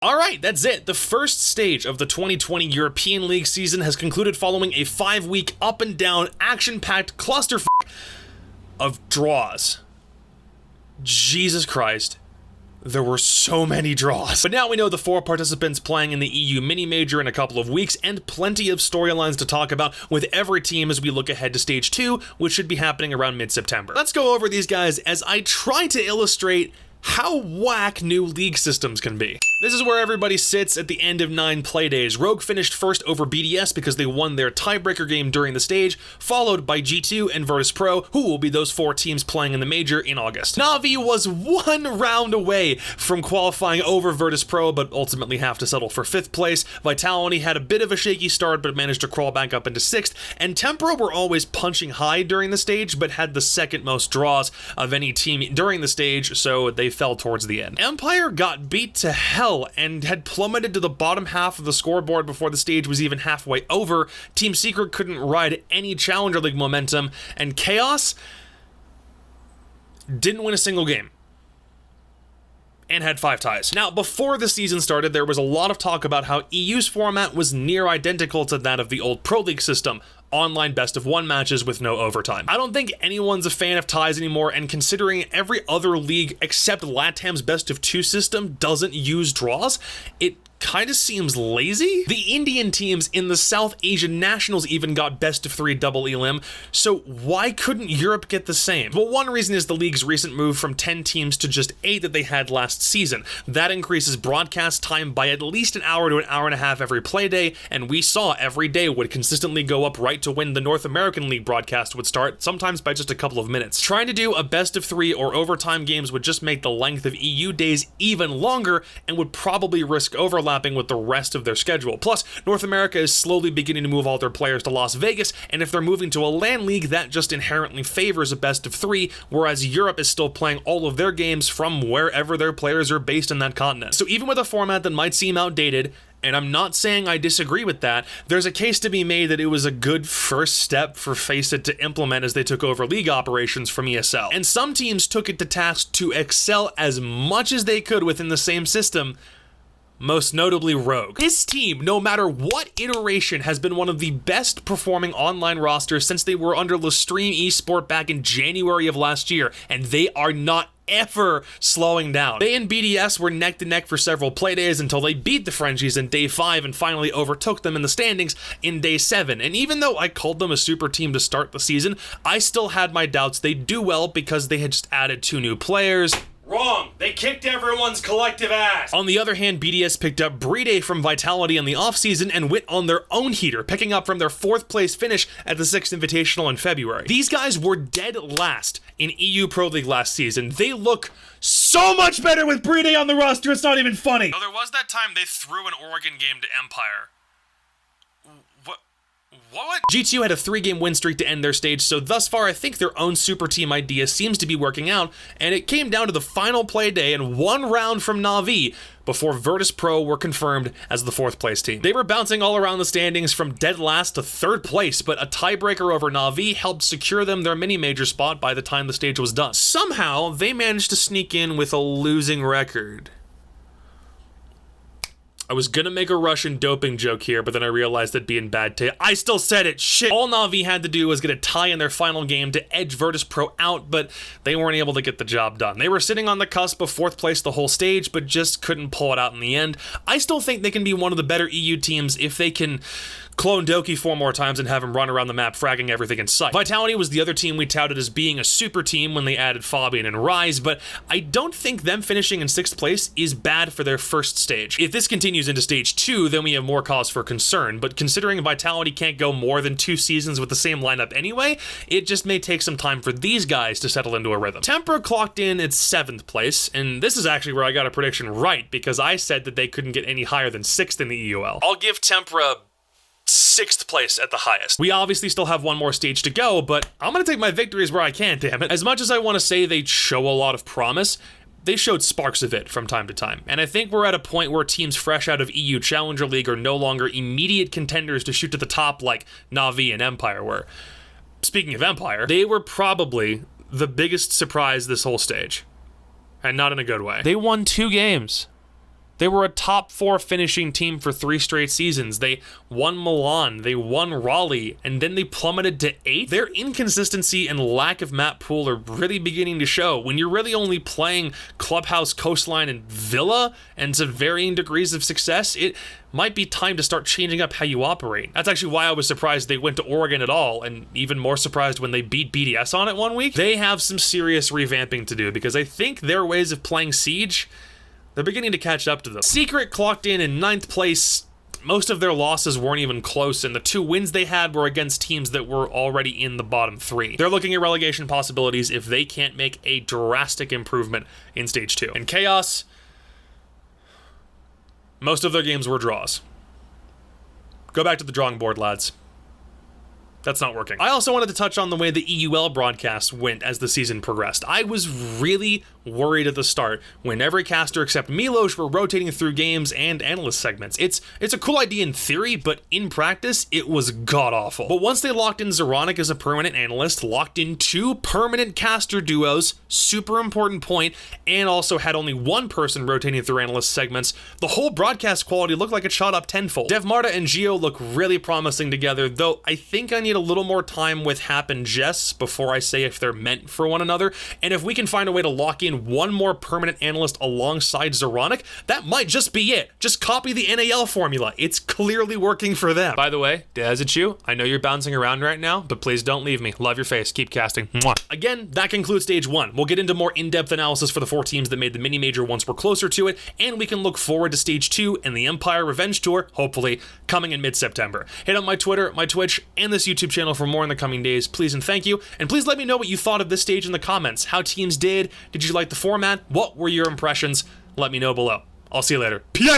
Alright, that's it. The first stage of the 2020 European League season has concluded following a 5-week up and down, action-packed clusterfuck of draws. Jesus Christ. There were so many draws. But now we know the 4 participants playing in the EU mini-major in a couple of weeks, and plenty of storylines to talk about with every team as we look ahead to Stage 2, which should be happening around mid-September. Let's go over these guys as I try to illustrate how whack new league systems can be. This is where everybody sits at the end of 9 play days. Rogue finished first over BDS because they won their tiebreaker game during the stage, followed by G2 and Virtus.pro, who will be those 4 teams playing in the major in August. Na'Vi was 1 round away from qualifying over Virtus.pro, but ultimately have to settle for 5th place. Vitality had a bit of a shaky start, but managed to crawl back up into 6th, and Tempra were always punching high during the stage, but had the 2nd most draws of any team during the stage, so they fell towards the end. Empire got beat to hell and had plummeted to the bottom half of the scoreboard before the stage was even halfway over. Team Secret couldn't ride any Challenger League momentum, and Chaos didn't win a single game and had 5 ties. Now, before the season started, there was a lot of talk about how EU's format was near identical to that of the old Pro League system, online best-of-1 matches with no overtime. I don't think anyone's a fan of ties anymore, and considering every other league except LATAM's best-of-2 system doesn't use draws, it kind of seems lazy. The Indian teams in the South Asian Nationals even got best-of-3 double elim, so why couldn't Europe get the same? Well, one reason is the league's recent move from 10 teams to just 8 that they had last season. That increases broadcast time by at least an hour to an hour and a half every play day, and we saw every day would consistently go up right to when the North American League broadcast would start, sometimes by just a couple of minutes. Trying to do a best-of-3 or overtime games would just make the length of EU days even longer and would probably risk overlapping with the rest of their schedule. Plus, North America is slowly beginning to move all their players to Las Vegas, and if they're moving to a LAN league, that just inherently favors a best-of-3, whereas Europe is still playing all of their games from wherever their players are based in that continent. So even with a format that might seem outdated, and I'm not saying I disagree with that, there's a case to be made that it was a good first step for FACEIT to implement as they took over league operations from ESL. And some teams took it to task to excel as much as they could within the same system, most notably Rogue. This team, no matter what iteration, has been one of the best performing online rosters since they were under Lestream Esport back in January of last year, and they are not ever slowing down. They and BDS were neck to neck for several playdays until they beat the Frenchies in day 5 and finally overtook them in the standings in day 7. And even though I called them a super team to start the season, I still had my doubts they'd do well because they had just added 2 new players. Wrong! They kicked everyone's collective ass! On the other hand, BDS picked up Brede from Vitality in the offseason and went on their own heater, picking up from their 4th place finish at the 6th Invitational in February. These guys were dead last in EU Pro League last season. They look so much better with Brede on the roster, it's not even funny! Now, there was that time they threw an Oregon game to Empire. What? G2 had a 3-game win streak to end their stage, so thus far I think their own super team idea seems to be working out, and it came down to the final play day and 1 round from Na'Vi before Virtus.pro were confirmed as the 4th place team. They were bouncing all around the standings from dead last to 3rd place, but a tiebreaker over Na'Vi helped secure them their mini-major spot by the time the stage was done. Somehow, they managed to sneak in with a losing record. I was gonna make a Russian doping joke here, but then I realized that'd be in bad taste. I still said it, shit! All Na'Vi had to do was get a tie in their final game to edge Virtus.pro out, but they weren't able to get the job done. They were sitting on the cusp of 4th place the whole stage, but just couldn't pull it out in the end. I still think they can be one of the better EU teams if they can clone Dowie 4 more times and have him run around the map fragging everything in sight. Vitality was the other team we touted as being a super team when they added Fabian and Rise, but I don't think them finishing in 6th place is bad for their first stage. If this continues into stage 2, then we have more cause for concern, but considering Vitality can't go more than 2 seasons with the same lineup anyway, it just may take some time for these guys to settle into a rhythm. Tempra clocked in at 7th place, and this is actually where I got a prediction right, because I said that they couldn't get any higher than 6th in the EUL. I'll give Tempra 6th place at the highest. We obviously still have 1 more stage to go, but I'm gonna take my victories where I can, damn it. As much as I want to say they show a lot of promise, they showed sparks of it from time to time. And I think we're at a point where teams fresh out of EU Challenger League are no longer immediate contenders to shoot to the top like Na'Vi and Empire were. Speaking of Empire, they were probably the biggest surprise this whole stage. And not in a good way. They won 2 games. They were a top 4 finishing team for 3 straight seasons. They won Milan, they won Raleigh, and then they plummeted to 8th. Their inconsistency and lack of map pool are really beginning to show. When you're really only playing Clubhouse, Coastline, and Villa, and to varying degrees of success, it might be time to start changing up how you operate. That's actually why I was surprised they went to Oregon at all, and even more surprised when they beat BDS on it one week. They have some serious revamping to do, because I think their ways of playing Siege, they're beginning to catch up to them. Secret clocked in 9th place. Most of their losses weren't even close, and the 2 wins they had were against teams that were already in the bottom 3. They're looking at relegation possibilities if they can't make a drastic improvement in Stage 2. And Chaos, most of their games were draws. Go back to the drawing board, lads. That's not working. I also wanted to touch on the way the EUL broadcast went as the season progressed. I was really worried at the start when every caster except Milos were rotating through games and analyst segments. It's a cool idea in theory, but in practice, it was god-awful. But once they locked in Zeronic as a permanent analyst, locked in 2 permanent caster duos, super important point, and also had only 1 person rotating through analyst segments, the whole broadcast quality looked like it shot up tenfold. Dev Marta and Gio look really promising together, though I think I need a little more time with Hap and Jess before I say if they're meant for one another, and if we can find a way to lock in 1 more permanent analyst alongside Zeronic, that might just be it. Just copy the NAL formula. It's clearly working for them. By the way, Daz, it's you. I know you're bouncing around right now, but please don't leave me. Love your face. Keep casting. Mwah. Again, that concludes Stage 1. We'll get into more in-depth analysis for the 4 teams that made the mini-major once we're closer to it, and we can look forward to Stage 2 and the Empire Revenge Tour, hopefully, coming in mid-September. Hit up my Twitter, my Twitch, and this YouTube channel for more in the coming days, please and thank you. And please let me know what you thought of this stage in the comments. How teams did? Did you like the format? What were your impressions? Let me know below. I'll see you later. Peace!